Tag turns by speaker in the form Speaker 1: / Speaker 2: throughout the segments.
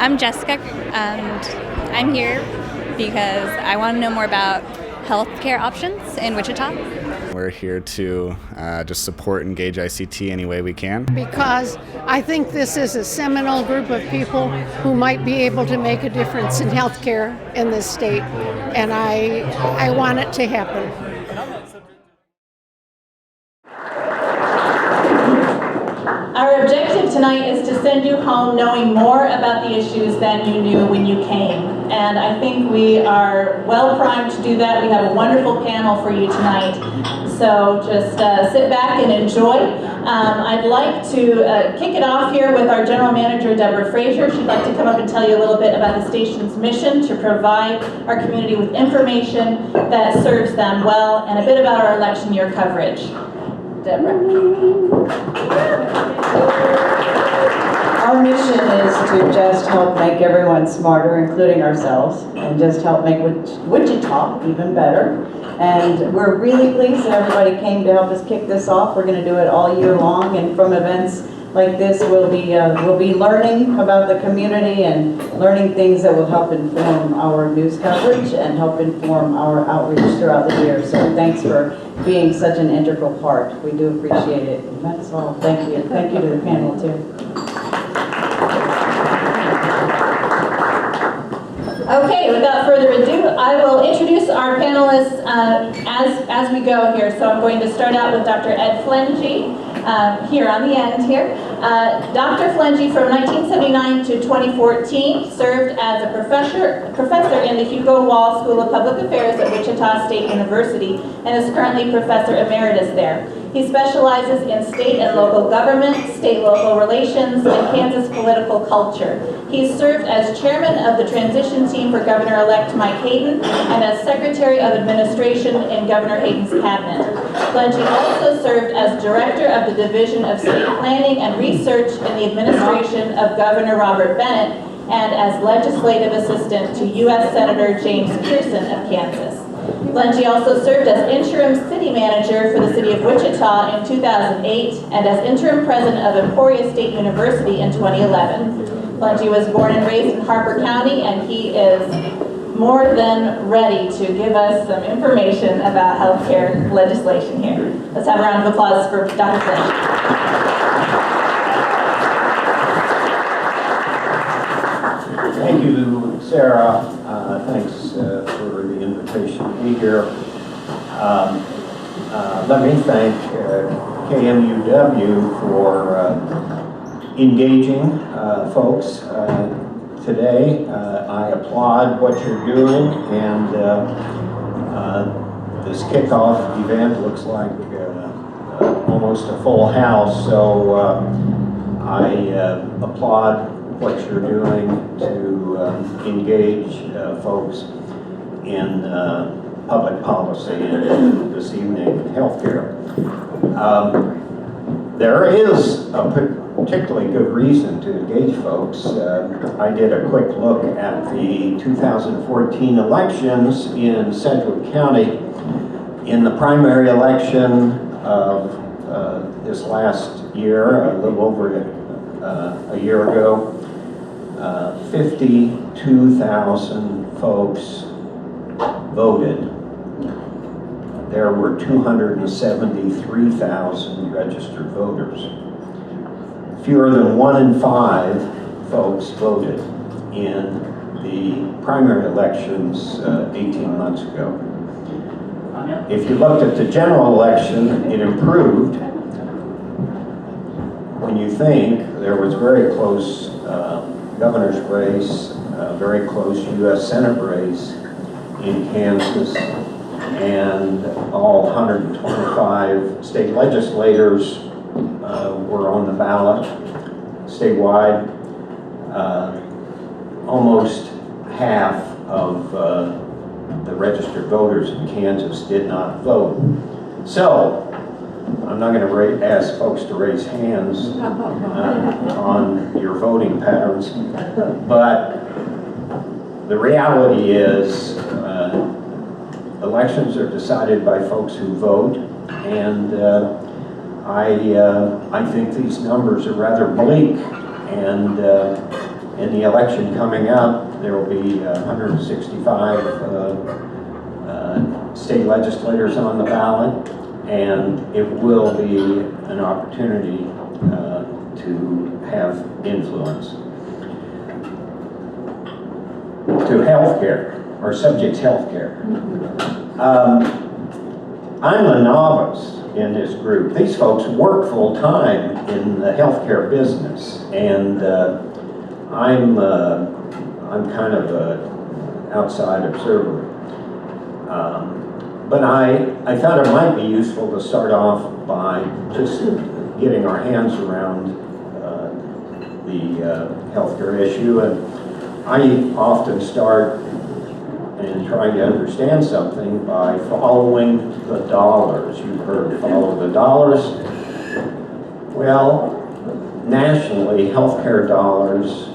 Speaker 1: I'm Jessica, and I'm here because I want to know more about healthcare options in Wichita.
Speaker 2: We're here to just support and engage ICT any way we can.
Speaker 3: Because I think this is a seminal group of people who might be able to make a difference in healthcare in this state, and I want it to happen.
Speaker 4: Our objective tonight is to send you home knowing more about the issues than you knew when you came. And I think we are well primed to do that. We have a wonderful panel for you tonight. So just sit back and enjoy. I'd like to kick it off here with our General Manager, Deborah Frazier. She'd like to come up and tell you a little bit about the station's mission to provide our community with information that serves them well, and a bit about our election year coverage. Deborah.
Speaker 5: Our mission is to just help make everyone smarter, including ourselves, and just help make Wichita even better. And we're really pleased that everybody came to help us kick this off. We're going to do it all year long, and from events like this, we'll be learning about the community and learning things that will help inform our news coverage and help inform our outreach throughout the year. So thanks for being such an integral part. We do appreciate it. And that's all. Thank you. Thank you to the panel too.
Speaker 4: Okay, without further ado, I will introduce our panelists as we go here. So I'm going to start out with Dr. Ed Flentje, here on the end here. Dr. Flentje, from 1979 to 2014, served as a professor in the Hugo School of Public Affairs at Wichita State University, and is currently Professor Emeritus there. He specializes in state and local government, state-local relations, and Kansas political culture. He's served as chairman of the transition team for Governor-elect Mike Hayden and as Secretary of Administration in Governor Hayden's cabinet. Flentje also served as director of the Division of State Planning and Research in the administration of Governor Robert Bennett, and as legislative assistant to U.S. Senator James Pearson of Kansas. Flentje also served as interim city manager for the city of Wichita in 2008 and as interim president of Emporia State University in 2011. Flentje was born and raised in Harper County, and he is more than ready to give us some information about healthcare legislation here. Let's have a round of applause for Dr. Flentje.
Speaker 6: Thank you, Sarah. Thanks for the invitation to be here. Let me thank KMUW for engaging folks today. I applaud what you're doing, and this kickoff event looks like almost a full house, so I applaud what you're doing to engage folks in public policy, and this evening healthcare. There is a particularly good reason to engage folks. I did a quick look at the 2014 elections in Sedgwick County. In the primary election of this last year, a little over a year ago, 52,000 folks voted. There were 273,000 registered voters. Fewer than 1 in 5 folks voted in the primary elections 18 months ago. If you looked at the general election, it improved. When you think there was very close governor's race, very close U.S. Senate race in Kansas, and all 125 state legislators were on the ballot statewide. Almost half of the registered voters in Kansas did not vote. So, I'm not going to ask folks to raise hands on your voting patterns, but the reality is elections are decided by folks who vote, and I think these numbers are rather bleak, and in the election coming up, there will be 165 state legislators on the ballot, and it will be an opportunity to have influence. To healthcare, or subjects healthcare. I'm a novice in this group. These folks work full time in the healthcare business, and I'm kind of an outside observer. But I thought it might be useful to start off by just getting our hands around the healthcare issue. And I often start in trying to understand something by following the dollars. You've heard follow the dollars. Well, nationally, healthcare dollars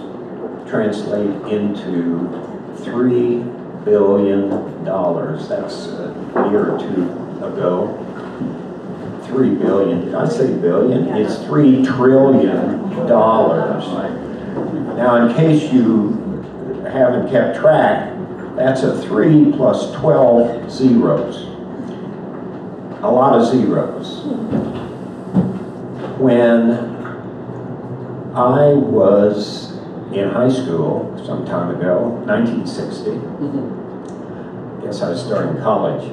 Speaker 6: translate into $3 billion. That's a year or two ago. 3 billion. Did I say billion? It's $3 trillion. Now, in case you haven't kept track, that's a 3 plus 12 zeros. A lot of zeros. When I was in high school some time ago, 1960, I guess I was starting college,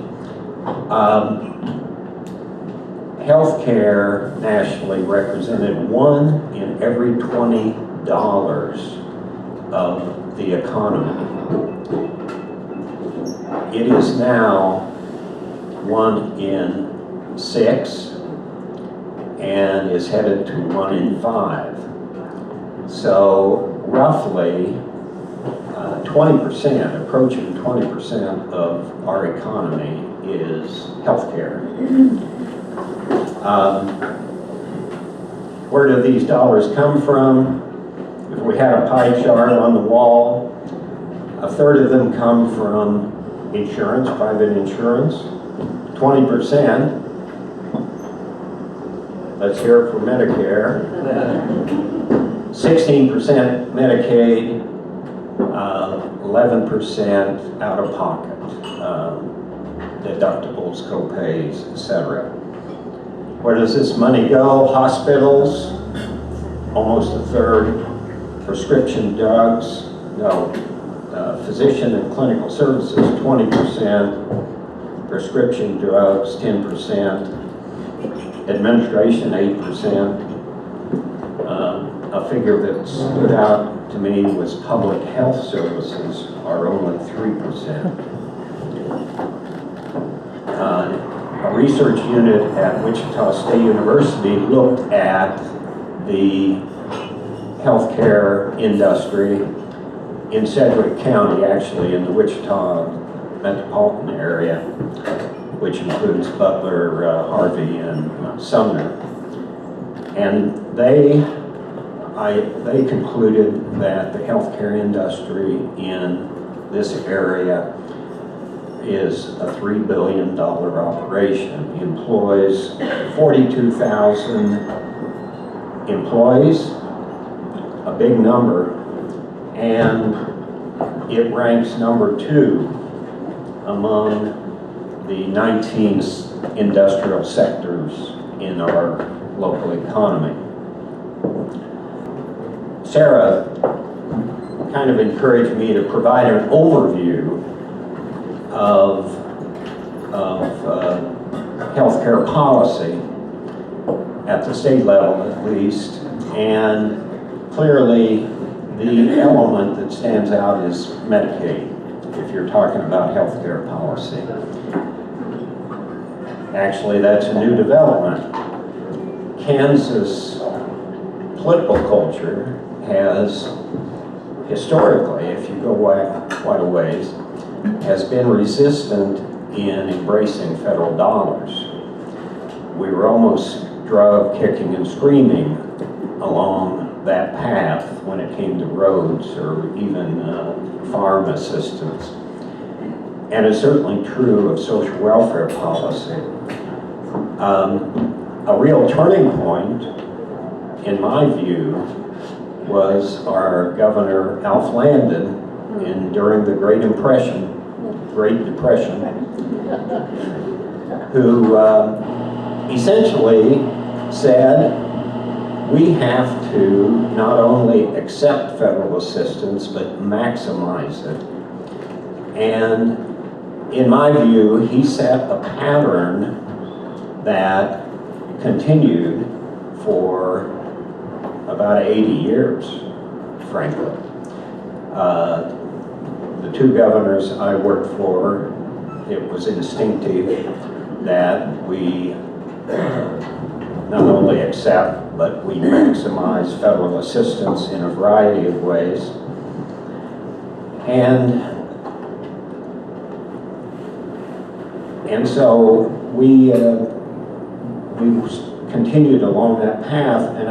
Speaker 6: healthcare nationally represented 1 in every $20 of the economy. It is now 1 in 6 and is headed to 1 in 5. So roughly 20%, approaching 20% of our economy is healthcare. Where do these dollars come from? If we had a pie chart on the wall, a third of them come from insurance, private insurance, 20%. Let's hear it for Medicare. 16% Medicaid, 11% out of pocket, deductibles, co-pays, etc. Where does this money go? Hospitals, almost a third. Prescription drugs, no. Physician and clinical services, 20%. Prescription drugs, 10%. Administration, 8%. A figure that stood out to me was public health services are only 3%. A research unit at Wichita State University looked at the healthcare industry in Sedgwick County, actually in the Wichita metropolitan area, which includes Butler, Harvey, and Sumner. And they concluded that the healthcare industry in this area is a $3 billion operation. It employs 42,000 employees, a big number, and it ranks number 2 among the 19 industrial sectors in our local economy. Sarah kind of encouraged me to provide an overview of healthcare policy at the state level, at least, and clearly the element that stands out is Medicaid, if you're talking about healthcare policy. Actually, that's a new development. Kansas political culture has historically, if you go back quite a ways, has been resistant in embracing federal dollars. We were almost drove kicking and screaming along that path when it came to roads or even farm assistance. And it's certainly true of social welfare policy. A real turning point, in my view, was our Governor Alf Landon during the Great Depression, who essentially said, we have to not only accept federal assistance, but maximize it. And in my view, he set a pattern that continued for about 80 years, frankly. The two governors I worked for, it was instinctive that we not only accept, but we maximize federal assistance in a variety of ways. And so we continued along that path, and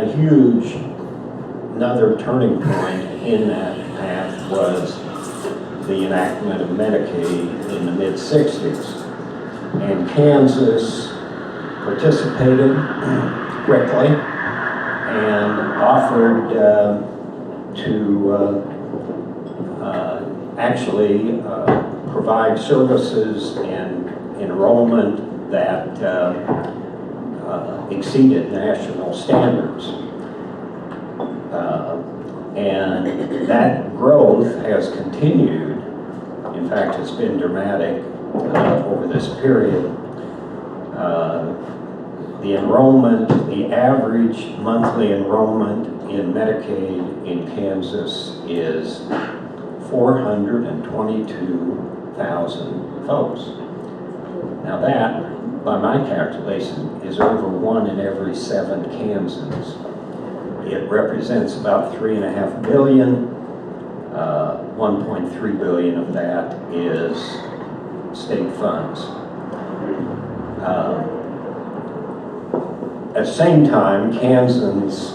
Speaker 6: another turning point in that path was the enactment of Medicaid in the mid-60s. And Kansas participated quickly and offered to actually provide services and enrollment that exceeded national standards. And that growth has continued. In fact, it's been dramatic over this period. The enrollment, the average monthly enrollment in Medicaid in Kansas is 422,000 folks. Now that, by my calculation, is over 1 in every 7 Kansans. It represents about 3.5 billion. 1.3 billion of that is state funds. At the same time, Kansans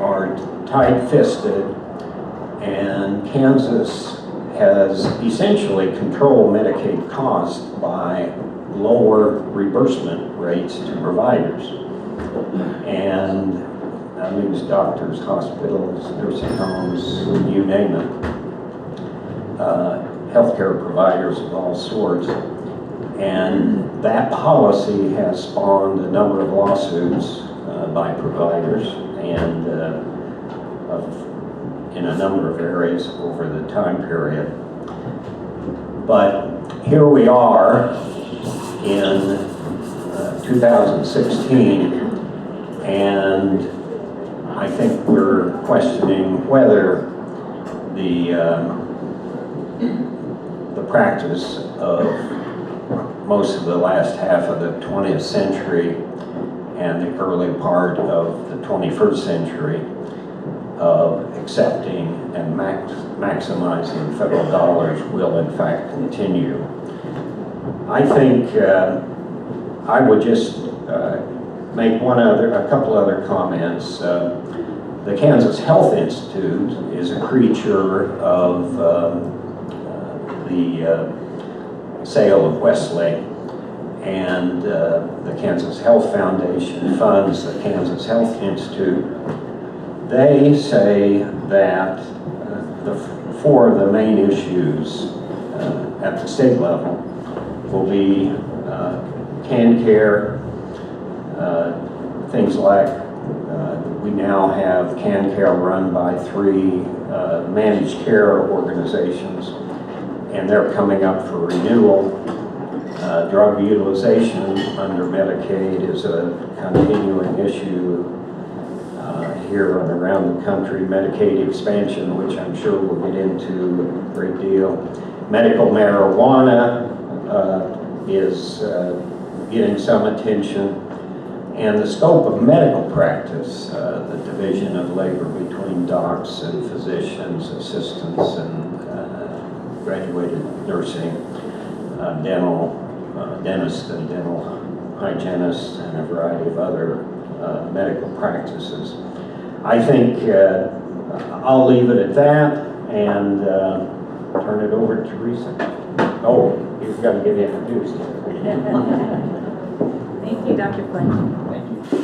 Speaker 6: are tight-fisted, and Kansas has essentially controlled Medicaid costs by lower reimbursement rates to providers. And that means doctors, hospitals, nursing homes, you name it. Healthcare providers of all sorts. And that policy has spawned a number of lawsuits by providers and in a number of areas over the time period. But here we are in 2016, and I think we're questioning whether the practice of most of the last half of the 20th century and the early part of the 21st century of accepting and maximizing federal dollars will in fact continue. I think I would just make a couple other comments. The Kansas Health Institute is a creature of the sale of Westlake, and the Kansas Health Foundation funds the Kansas Health Institute. They say that four of the main issues at the state level will be can care, things like we now have can care run by 3 managed care organizations, and they're coming up for renewal. Drug utilization under Medicaid is a continuing issue here and around the country. Medicaid expansion, which I'm sure we'll get into a great deal. Medical marijuana is getting some attention. And the scope of medical practice, the division of labor between docs and physicians, assistants, and graduated nursing, dentists and dental hygienists, and a variety of other medical practices. I think I'll leave it at that and turn it over to Teresa. Oh, you've got to get introduced.
Speaker 4: Thank you, Dr. Flentje.
Speaker 6: Thank you.